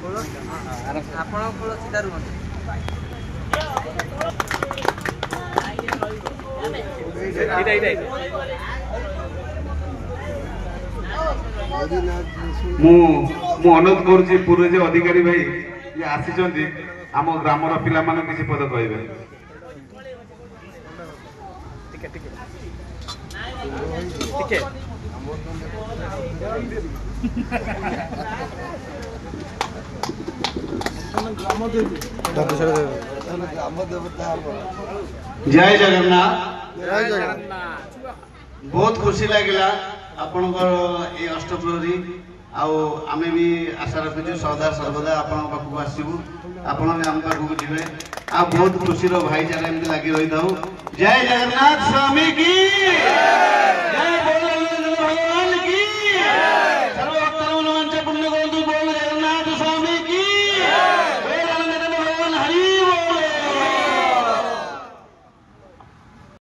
ଆପଣ ଖୋଳ ସିଧା ରୁହନ୍ତୁ। ମୁଁ ଅନୁରୋଧ କରୁଛି पूर्व जे अधिकारी भाई ये आसी आम ग्रामर पिला माने किसी पद कहबे। जय जगन्नाथ। बहुत खुशी लगिला आपण ये अष्टप्रहरी आमे भी आशा रखुଛୁ सदा सर्वदा आपण पाखु आसीबू आपण भी हम पाखु जीवे आ बहुत खुशी रो भाईचारा एमती लगी रही थाऊ। जय जगन्नाथ स्वामी की।